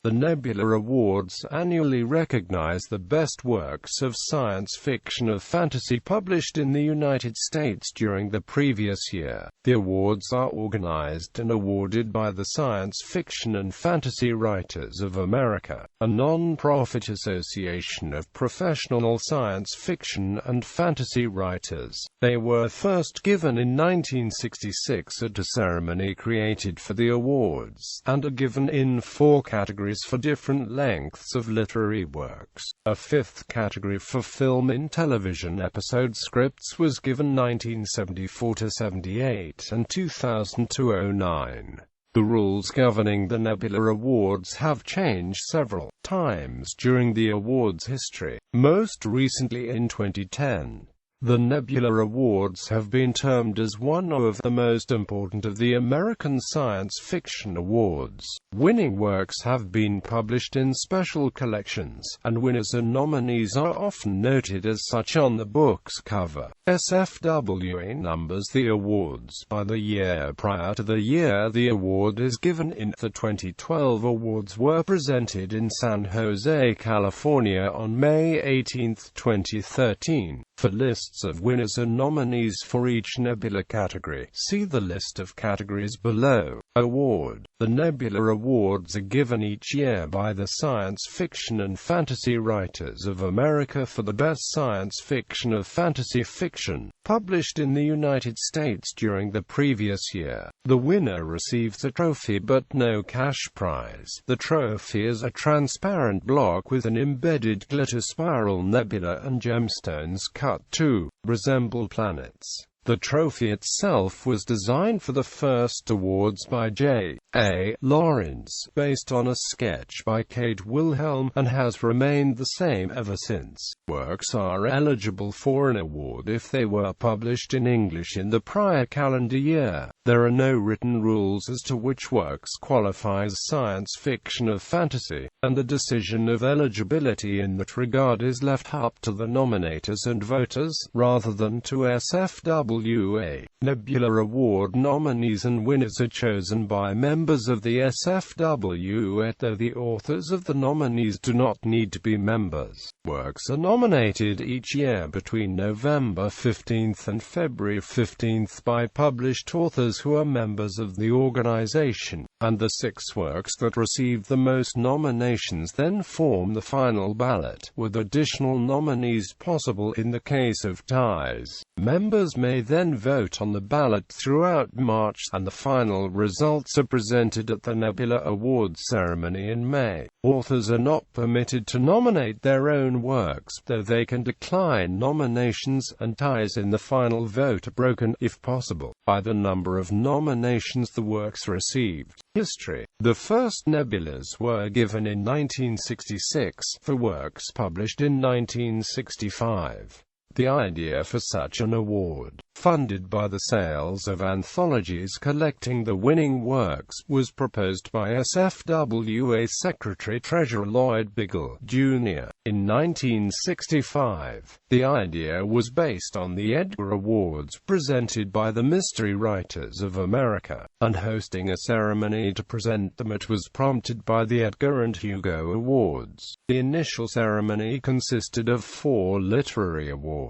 The Nebula Awards annually recognize the best works of science fiction or fantasy published in the United States during the previous year. The awards are organized and awarded by the Science Fiction and Fantasy Writers of America, a non-profit association of professional science fiction and fantasy writers. They were first given in 1966 at a ceremony created for the awards, and are given in 4 categories for different lengths of literary works. A 5th category for film and television episode scripts was given 1974 to 78 and 2000 to 09. The rules governing the Nebula Awards have changed several times during the awards' history, most recently in 2010. The Nebula Awards have been termed as one of the most important of the American science fiction awards. Winning works have been published in special collections, and winners and nominees are often noted as such on the book's cover. SFWA numbers the awards by the year prior to the year the award is given in. The 2012 awards were presented in San Jose, California on May 18, 2013. For lists of winners and nominees for each Nebula category, see the list of categories below. Award. The Nebula Awards are given each year by the Science Fiction and Fantasy Writers of America for the best science fiction or fantasy fiction published in the United States during the previous year. The winner receives a trophy but no cash prize. The trophy is a transparent block with an embedded glitter spiral nebula and gemstones cut to resemble planets. The trophy itself was designed for the first awards by J.A. Lawrence, based on a sketch by Kate Wilhelm, and has remained the same ever since. Works are eligible for an award if they were published in English in the prior calendar year. There are no written rules as to which works qualify as science fiction or fantasy, and the decision of eligibility in that regard is left up to the nominators and voters, rather than to SFWA. Nebula Award nominees and winners are chosen by members of the SFWA, though the authors of the nominees do not need to be members. Works are nominated each year between November 15 and February 15 by published authors who are members of the organization, and the 6 works that receive the most nominations then form the final ballot, with additional nominees possible in the case of ties. Members may then vote on the ballot throughout March, and the final results are presented at the Nebula Awards ceremony in May. Authors are not permitted to nominate their own works, though they can decline nominations, and ties in the final vote are broken, if possible, by the number of nominations the works received. History. The first Nebulas were given in 1966, for works published in 1965. The idea for such an award, funded by the sales of anthologies collecting the winning works, was proposed by SFWA Secretary-Treasurer Lloyd Biggle, Jr. in 1965. The idea was based on the Edgar Awards presented by the Mystery Writers of America, and hosting a ceremony to present them. It was prompted by the Edgar and Hugo Awards. The initial ceremony consisted of 4 literary awards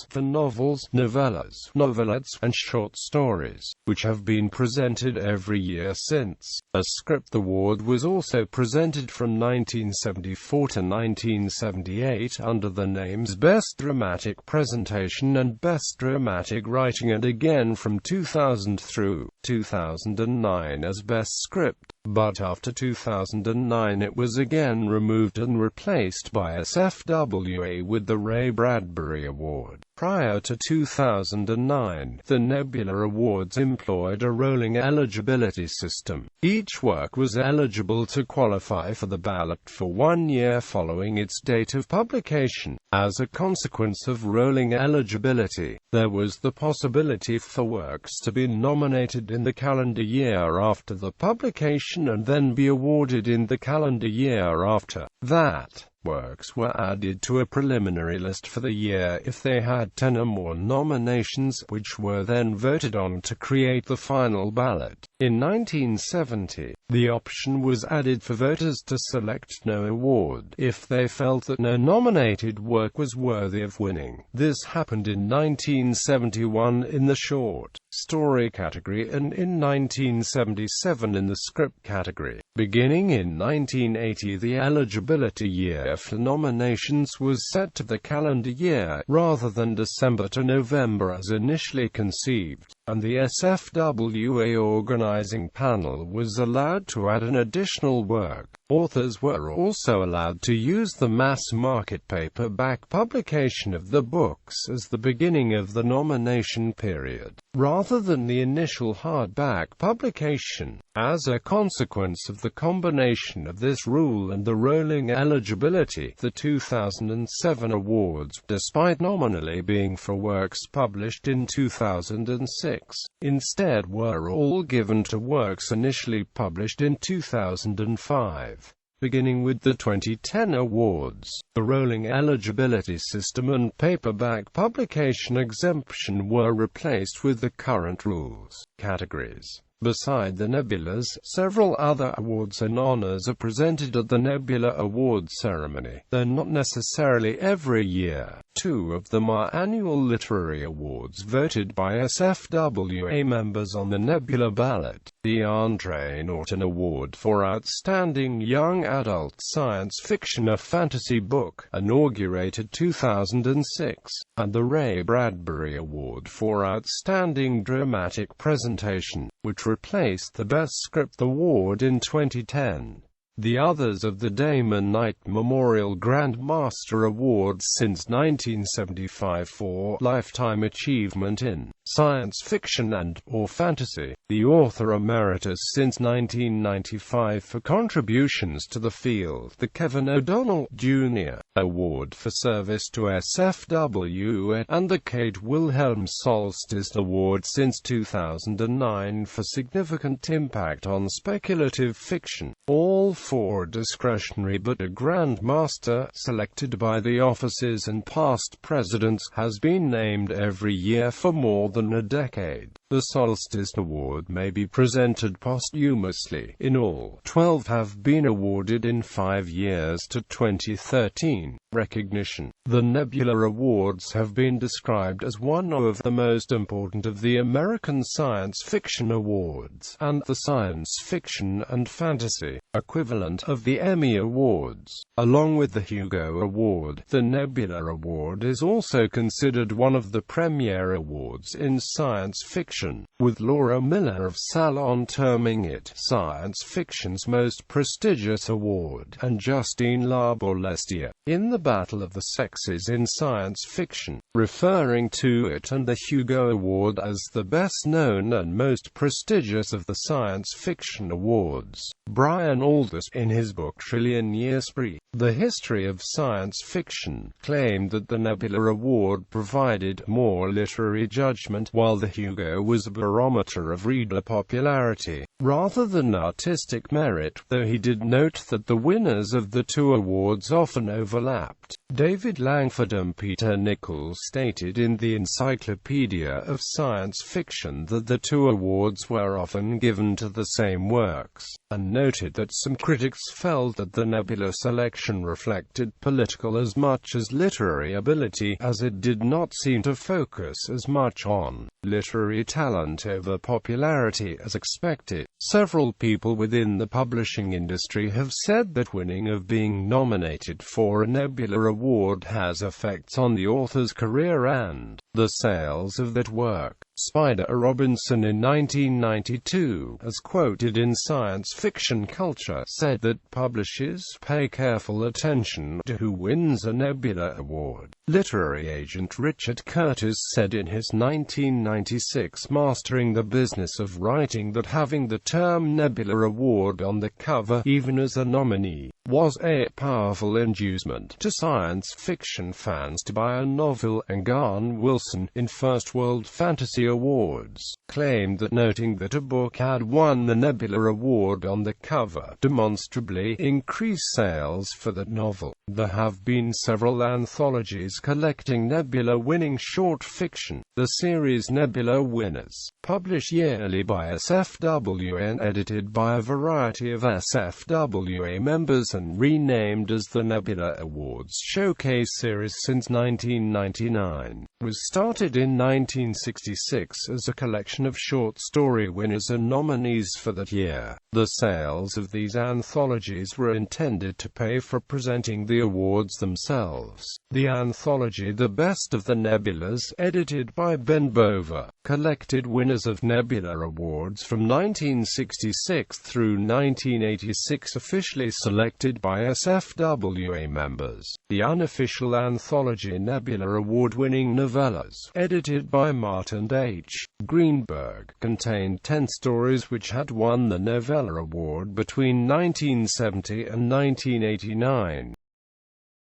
for novels, novellas, novelettes, and short stories, which have been presented every year since. A script award was also presented from 1974 to 1978 under the names Best Dramatic Presentation and Best Dramatic Writing, and again from 2000 through 2009 as Best Script. But after 2009 it was again removed and replaced by SFWA with the Ray Bradbury Award. Prior to 2009, the Nebula Awards employed a rolling eligibility system. Each work was eligible to qualify for the ballot for 1 year following its date of publication. As a consequence of rolling eligibility, there was the possibility for works to be nominated in the calendar year after the publication and then be awarded in the calendar year after that. works were added to a preliminary list for the year if they had 10 or more nominations, which were then voted on to create the final ballot. In 1970, the option was added for voters to select no award if they felt that no nominated work was worthy of winning. This happened in 1971 in the short story category and in 1977 in the script category. Beginning in 1980, the eligibility year for nominations was set to the calendar year, rather than December to November as initially conceived, and the SFWA organizing panel was allowed to add an additional work. Authors were also allowed to use the mass-market paperback publication of the books as the beginning of the nomination period, rather than the initial hardback publication. As a consequence of the combination of this rule and the rolling eligibility, the 2007 awards, despite nominally being for works published in 2006, instead were all given to works initially published in 2005. Beginning with the 2010 awards, the rolling eligibility system and paperback publication exemption were replaced with the current rules. Categories. Beside the Nebulas, several other awards and honors are presented at the Nebula Awards ceremony, though not necessarily every year. Two of them are annual literary awards voted by SFWA members on the Nebula ballot: the Andre Norton Award for Outstanding Young Adult Science Fiction or Fantasy Book, inaugurated 2006, and the Ray Bradbury Award for Outstanding Dramatic Presentation, which replaced the Best Script Award in 2010. The others of the Damon Knight Memorial Grand Master Awards since 1975 for Lifetime Achievement in Science Fiction and/or Fantasy, the Author Emeritus since 1995 for contributions to the field, the Kevin O'Donnell, Jr. Award for Service to SFWA, and the Kate Wilhelm Solstice Award since 2009 for significant impact on speculative fiction. All four discretionary, but a Grand Master, selected by the offices and past presidents, has been named every year for more than a decade. The Solstice Award may be presented posthumously. In all, 12 have been awarded in 5 years to 2013 recognition. The Nebula Awards have been described as one of the most important of the American science fiction awards, and the science fiction and fantasy equivalent of the Emmy Awards. Along with the Hugo Award, the Nebula Award is also considered one of the premier awards in science fiction, with Laura Miller of Salon terming it science fiction's most prestigious award, and Justine Laborlestier, in the Battle of the Sexes in Science Fiction, referring to it and the Hugo Award as the best known and most prestigious of the science fiction awards. Brian Aldiss, in his book Trillion Year Spree, The History of Science Fiction, claimed that the Nebula Award provided more literary judgment, while the Hugo was a barometer of reader popularity, rather than artistic merit, though he did note that the winners of the two awards often overlapped. David Langford and Peter Nichols stated in the Encyclopedia of Science Fiction that the two awards were often given to the same works, and noted that some critics felt that the Nebula selection reflected political as much as literary ability, as it did not seem to focus as much on literary talent over popularity as expected. Several people within the publishing industry have said that winning or being nominated for a Nebula Award has effects on the author's career and the sales of that work. Spider Robinson in 1992, as quoted in Science Fiction Culture, said that publishers pay careful attention to who wins a Nebula Award. Literary agent Richard Curtis said in his 1996 Mastering the Business of Writing that having the term Nebula Award on the cover, even as a nominee, was a powerful inducement to science fiction fans to buy a novel, and Garn Wilson, in First World Fantasy Awards, claimed that noting that a book had won the Nebula Award on the cover demonstrably increased sales for that novel. There have been several anthologies collecting Nebula-winning short fiction. The series Nebula Winners, published yearly by SFWA and edited by a variety of SFWA members and renamed as the Nebula Awards Showcase Series since 1999, was started in 1966 as a collection of short story winners and nominees for that year. The sales of these anthologies were intended to pay for presenting the awards themselves. The anthology The Best of the Nebulas, edited by Ben Bova, collected winners of Nebula Awards from 1966 through 1986 officially selected by SFWA members. The unofficial anthology Nebula Award-winning novellas, edited by Martin H. Greenberg, contained 10 stories which had won the Nebula Award between 1970 and 1989.